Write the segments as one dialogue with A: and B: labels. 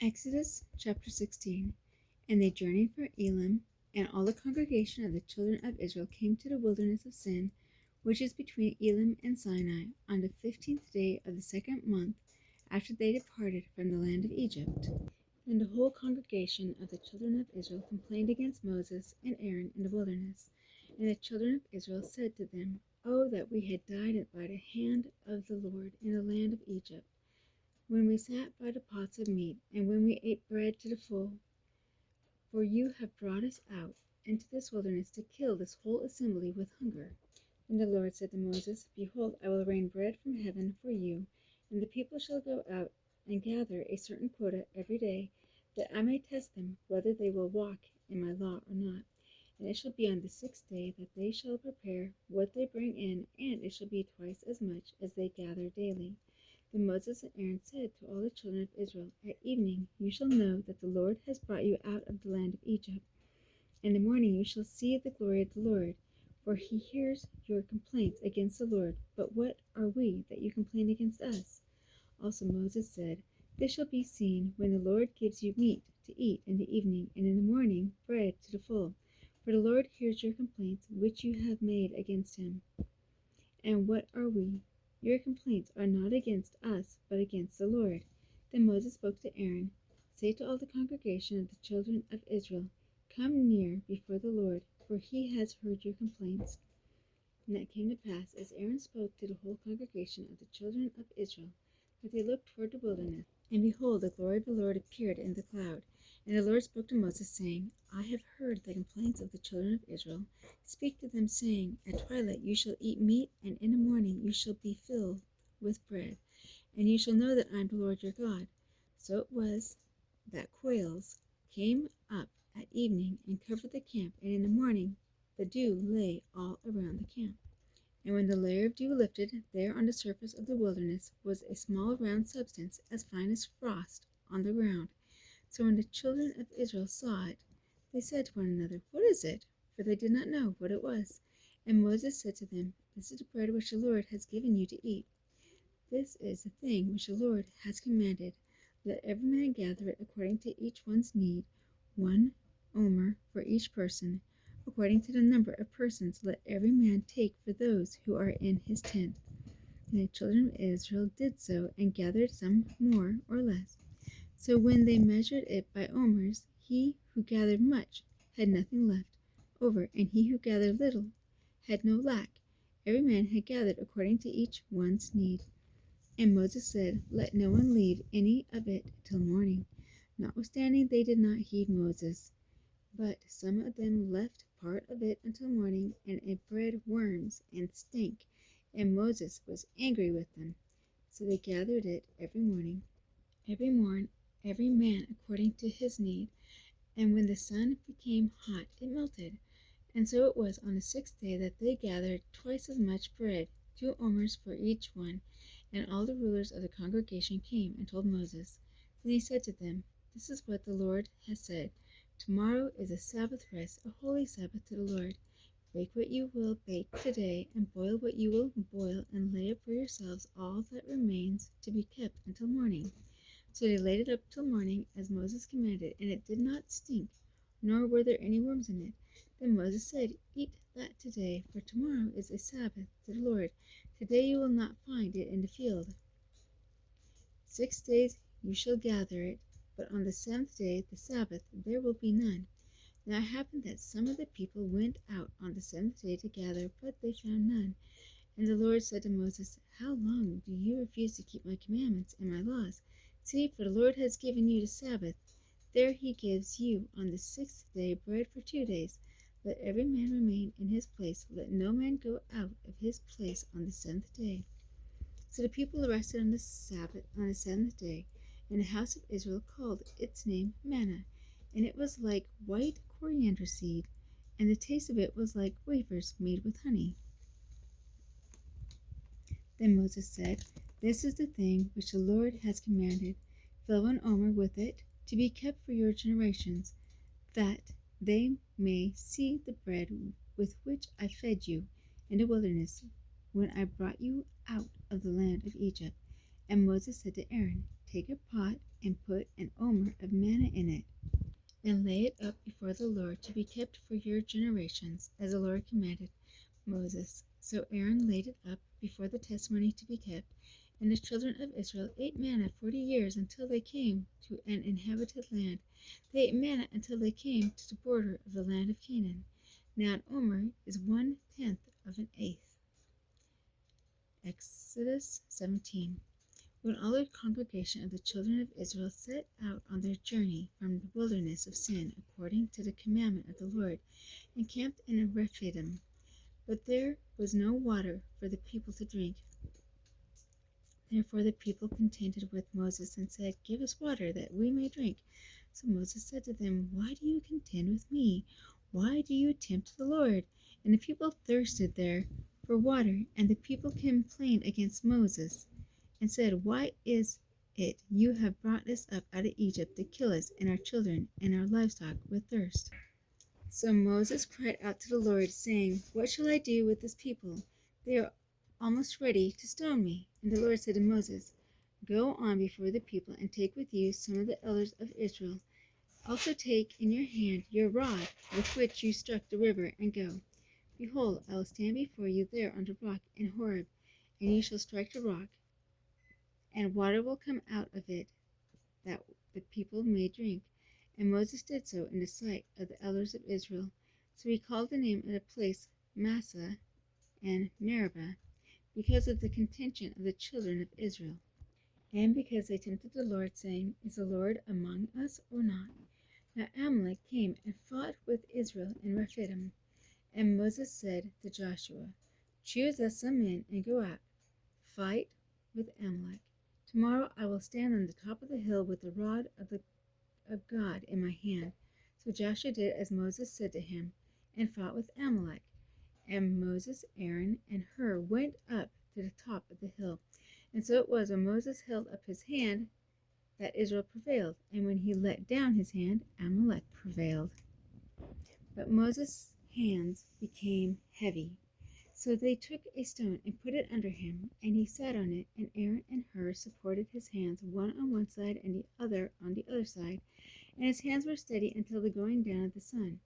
A: Exodus chapter 16. And they journeyed from Elim, and all the congregation of the children of Israel came to the wilderness of Sin, which is between Elim and Sinai, on the 15th day of the second month after they departed from the land of Egypt. And the whole congregation of the children of Israel complained against Moses and Aaron in the wilderness. And the children of Israel said to them, Oh, that we had died by the hand of the Lord in the land of Egypt, when we sat by the pots of meat, and when we ate bread to the full. For you have brought us out into this wilderness to kill this whole assembly with hunger. And the Lord said to Moses, Behold, I will rain bread from heaven for you, and the people shall go out and gather a certain quota every day, that I may test them whether they will walk in my law or not. And it shall be on the 6th day that they shall prepare what they bring in, and it shall be twice as much as they gather daily. Then Moses and Aaron said to all the children of Israel, At evening you shall know that the Lord has brought you out of the land of Egypt. In the morning you shall see the glory of the Lord, for he hears your complaints against the Lord. But what are we that you complain against us? Also Moses said, This shall be seen when the Lord gives you meat to eat in the evening, and in the morning bread to the full. For the Lord hears your complaints which you have made against him. And what are we? Your complaints are not against us, but against the Lord. Then Moses spoke to Aaron, Say to all the congregation of the children of Israel, Come near before the Lord, for he has heard your complaints. And it came to pass, as Aaron spoke to the whole congregation of the children of Israel, that they looked toward the wilderness. And behold, the glory of the Lord appeared in the cloud. And the Lord spoke to Moses, saying, I have heard the complaints of the children of Israel. Speak to them, saying, At twilight you shall eat meat, and in the morning you shall be filled with bread. And you shall know that I am the Lord your God. So it was that quails came up at evening and covered the camp, and in the morning the dew lay all around the camp. And when the layer of dew lifted, there on the surface of the wilderness was a small round substance, as fine as frost, on the ground. So when the children of Israel saw it, they said to one another, What is it? For they did not know what it was. And Moses said to them, This is the bread which the Lord has given you to eat. This is the thing which the Lord has commanded. Let every man gather it according to each one's need, 1 omer for each person. According to the number of persons, let every man take for those who are in his tent. And the children of Israel did so, and gathered some more or less. So when they measured it by omers, he who gathered much had nothing left over, and he who gathered little had no lack. Every man had gathered according to each one's need. And Moses said, Let no one leave any of it till morning. Notwithstanding, they did not heed Moses. But some of them left part of it until morning, and it bred worms and stank. And Moses was angry with them. So they gathered it every morning, every man according to his need. And when the sun became hot, it melted. And so it was on the 6th day that they gathered twice as much bread, 2 omers for each one. And all the rulers of the congregation came and told Moses. Then he said to them, This is what the Lord has said. Tomorrow is a Sabbath rest, a holy Sabbath to the Lord. Bake what you will bake today, and boil what you will boil, and lay up for yourselves all that remains to be kept until morning. So they laid it up till morning, as Moses commanded, and it did not stink, nor were there any worms in it. Then Moses said, Eat that today, for tomorrow is a Sabbath to the Lord. Today you will not find it in the field. 6 days you shall gather it, but on the 7th day, the Sabbath, there will be none. Now it happened that some of the people went out on the 7th day to gather, but they found none. And the Lord said to Moses, How long do you refuse to keep my commandments and my laws? See, for the Lord has given you the Sabbath. There he gives you on the 6th day bread for 2 days. Let every man remain in his place. Let no man go out of his place on the 7th day. So the people rested on the Sabbath on the 7th day, and the house of Israel called its name manna, and it was like white coriander seed, and the taste of it was like wafers made with honey. Then Moses said, This is the thing which the Lord has commanded. Fill 1 omer with it, to be kept for your generations, that they may see the bread with which I fed you in the wilderness, when I brought you out of the land of Egypt. And Moses said to Aaron, take a pot and put an omer of manna in it, and lay it up before the Lord to be kept for your generations, as the Lord commanded Moses. So Aaron laid it up before the testimony to be kept, and the children of Israel ate manna 40 years until they came to an inhabited land. They ate manna until they came to the border of the land of Canaan. Now an omer is 1/10 of an eighth. Exodus 17. When all the congregation of the children of Israel set out on their journey from the wilderness of Sin, according to the commandment of the Lord, and camped in Rephidim, but there was no water for the people to drink. Therefore the people contended with Moses and said, Give us water, that we may drink. So Moses said to them, Why do you contend with me? Why do you tempt the Lord? And the people thirsted there for water, and the people complained against Moses, and said, Why is it you have brought us up out of Egypt to kill us and our children and our livestock with thirst? So Moses cried out to the Lord, saying, What shall I do with this people? They are almost ready to stone me. And the Lord said to Moses, Go on before the people, and take with you some of the elders of Israel. Also take in your hand your rod with which you struck the river, and go. Behold, I will stand before you there on the rock in Horeb, and you shall strike the rock, and water will come out of it, that the people may drink. And Moses did so in the sight of the elders of Israel. So he called the name of the place Massah and Meribah, because of the contention of the children of Israel, and because they tempted the Lord, saying, Is the Lord among us or not? Now Amalek came and fought with Israel in Rephidim. And Moses said to Joshua, Choose us some men and go out, fight with Amalek. Tomorrow I will stand on the top of the hill with the rod of God in my hand. So Joshua did as Moses said to him, and fought with Amalek. And Moses, Aaron, and Hur went up to the top of the hill. And so it was when Moses held up his hand that Israel prevailed, and when he let down his hand, Amalek prevailed. But Moses' hands became heavy. So they took a stone and put it under him, and he sat on it, and Aaron and Hur supported his hands, one on one side and the other on the other side, and his hands were steady until the going down of the sun.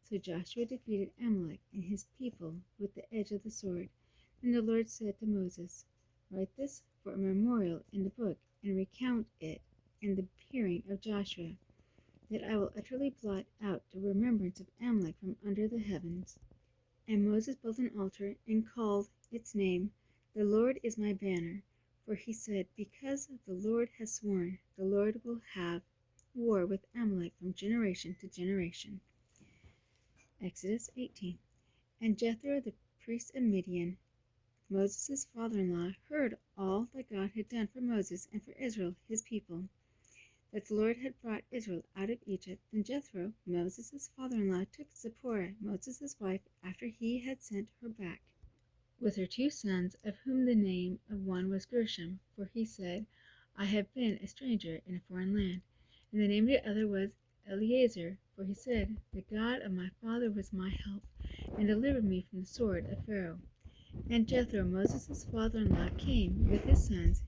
A: So Joshua defeated Amalek and his people with the edge of the sword. Then the Lord said to Moses, Write this for a memorial in the book, and recount it in the hearing of Joshua, that I will utterly blot out the remembrance of Amalek from under the heavens. And Moses built an altar and called its name, The Lord is my banner. For he said, Because the Lord has sworn, the Lord will have war with Amalek from generation to generation. Exodus 18. And Jethro the priest of Midian, Moses' father-in-law, heard all that God had done for Moses and for Israel his people, that the Lord had brought Israel out of Egypt. Then Jethro, Moses' father-in-law, took Zipporah, Moses' wife, after he had sent her back, with her 2 sons, of whom the name of one was Gershom, for he said, I have been a stranger in a foreign land. And the name of the other was Eleazar, for he said, The God of my father was my help, and delivered me from the sword of Pharaoh. And Jethro, Moses' father-in-law, came with his sons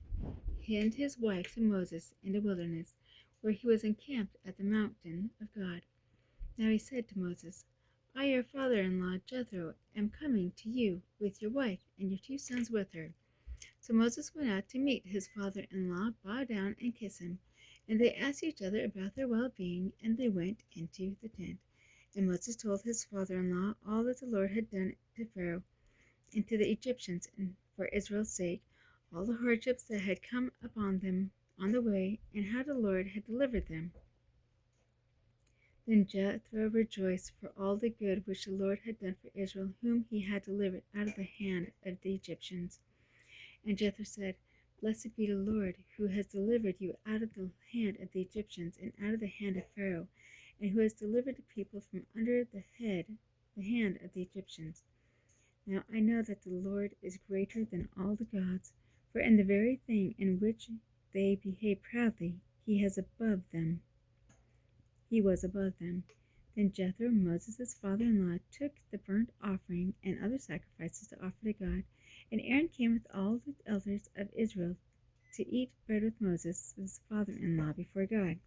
A: and his wife to Moses in the wilderness, where he was encamped at the mountain of God. Now he said to Moses, I, your father-in-law Jethro, am coming to you with your wife and your 2 sons with her. So Moses went out to meet his father-in-law, bowed down and kissed him. And they asked each other about their well-being, and they went into the tent. And Moses told his father-in-law all that the Lord had done to Pharaoh and to the Egyptians, and for Israel's sake, all the hardships that had come upon them on the way, and how the Lord had delivered them. Then Jethro rejoiced for all the good which the Lord had done for Israel, whom he had delivered out of the hand of the Egyptians. And Jethro said, Blessed be the Lord, who has delivered you out of the hand of the Egyptians and out of the hand of Pharaoh, and who has delivered the people from under the hand of the Egyptians. Now I know that the Lord is greater than all the gods, for in the very thing in which they behave proudly, he was above them. Then Jethro, Moses' father-in-law, took the burnt offering and other sacrifices to offer to God, and Aaron came with all the elders of Israel to eat bread with Moses, his father-in-law, before God.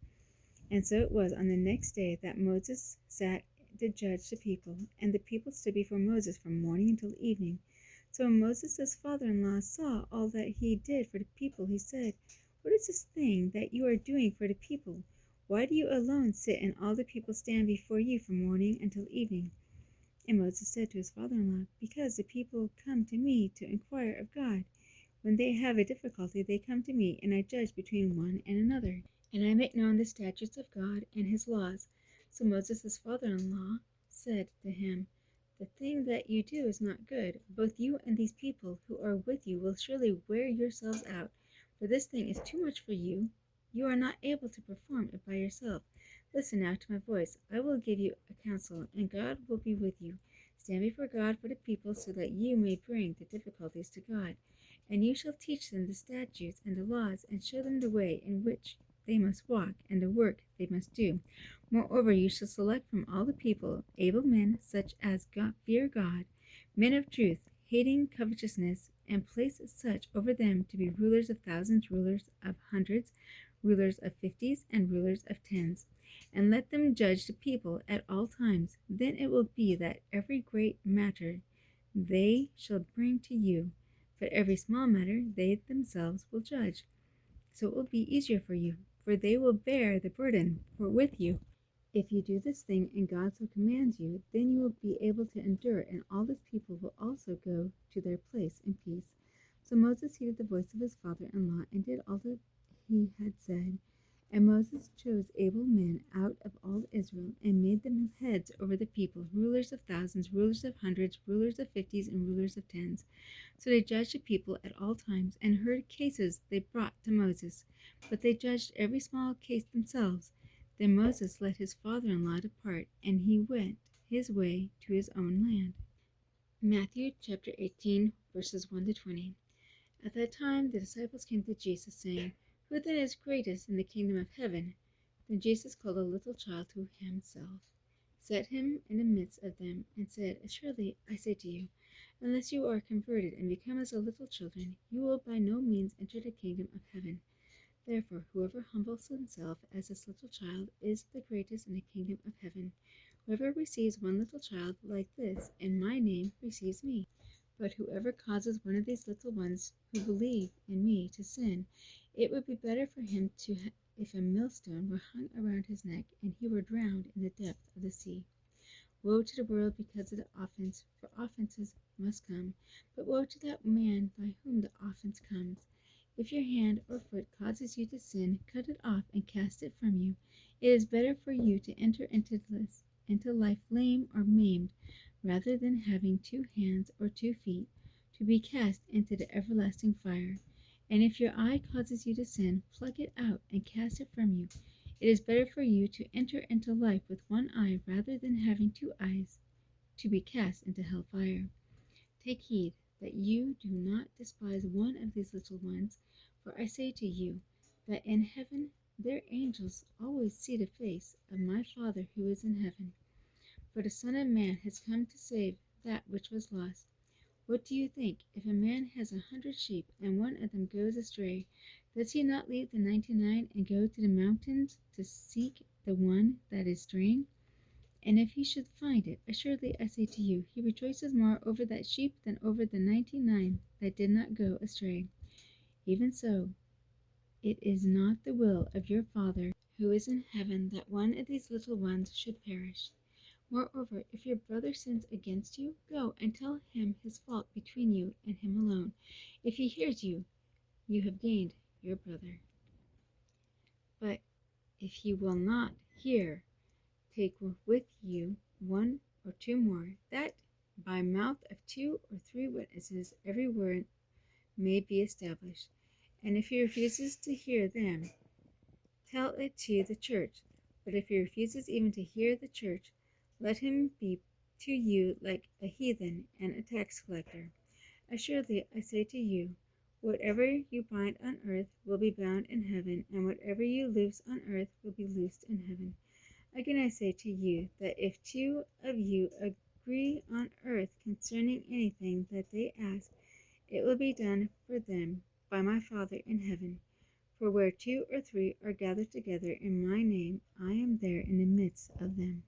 A: And so it was on the next day that Moses sat to judge the people, and the people stood before Moses from morning until evening. So when Moses' father-in-law saw all that he did for the people, he said, "What is this thing that you are doing for the people? Why do you alone sit and all the people stand before you from morning until evening?" And Moses said to his father-in-law, "Because the people come to me to inquire of God. When they have a difficulty, they come to me, and I judge between one and another, and I make known the statutes of God and his laws." So Moses' father-in-law said to him, "The thing that you do is not good. Both you and these people who are with you will surely wear yourselves out, for this thing is too much for you. You are not able to perform it by yourself. Listen now to my voice. I will give you a counsel, and God will be with you. Stand before God for the people so that you may bring the difficulties to God. And you shall teach them the statutes and the laws, and show them the way in which they must walk, and the work they must do. Moreover, you shall select from all the people able men, such as fear God, men of truth, hating covetousness, and place such over them to be rulers of thousands, rulers of hundreds, rulers of fifties, and rulers of tens. And let them judge the people at all times. Then it will be that every great matter they shall bring to you, but every small matter they themselves will judge. So it will be easier for you, for they will bear the burden with you. If you do this thing and God so commands you, then you will be able to endure, and all this people will also go to their place in peace." So Moses heeded the voice of his father-in-law and did all that he had said. And Moses chose able men out of all Israel and made them heads over the people, rulers of thousands, rulers of hundreds, rulers of fifties, and rulers of tens. So they judged the people at all times and heard cases they brought to Moses, but they judged every small case themselves. Then Moses let his father-in-law depart, and he went his way to his own land. Matthew chapter 18, verses 1 to 20. At that time the disciples came to Jesus, saying, "Who then is greatest in the kingdom of heaven?" Then Jesus called a little child to himself, set him in the midst of them, and said, "Assuredly I say to you, unless you are converted and become as a little children, you will by no means enter the kingdom of heaven. Therefore, whoever humbles himself as this little child is the greatest in the kingdom of heaven. Whoever receives one little child like this in my name receives me. But whoever causes one of these little ones who believe in me to sin, it would be better for him if a millstone were hung around his neck and he were drowned in the depth of the sea. Woe to the world because of the offense, for offenses must come, but woe to that man by whom the offense comes. If your hand or foot causes you to sin, cut it off and cast it from you. It is better for you to enter into life lame or maimed, rather than having 2 hands or 2 feet, to be cast into the everlasting fire. And if your eye causes you to sin, pluck it out and cast it from you. It is better for you to enter into life with 1 eye, rather than having 2 eyes, to be cast into hell fire. Take heed that you do not despise one of these little ones, for I say to you, that in heaven their angels always see the face of my Father who is in heaven. For the Son of Man has come to save that which was lost. What do you think? If a man has 100 sheep, and one of them goes astray, does he not leave the 99 and go to the mountains to seek the one that is straying? And if he should find it, assuredly I say to you, he rejoices more over that sheep than over the 99 that did not go astray. Even so, it is not the will of your Father who is in heaven that one of these little ones should perish. Moreover, if your brother sins against you, go and tell him his fault between you and him alone. If he hears you, you have gained your brother. But if he will not hear, take with you 1 or 2 more, that by mouth of 2 or 3 witnesses every word may be established. And if he refuses to hear them, tell it to the church. But if he refuses even to hear the church, let him be to you like a heathen and a tax collector. Assuredly, I say to you, whatever you bind on earth will be bound in heaven, and whatever you loose on earth will be loosed in heaven. Again, I say to you that if 2 of you agree on earth concerning anything that they ask, it will be done for them by my Father in heaven. For where two or three are gathered together in my name, I am there in the midst of them.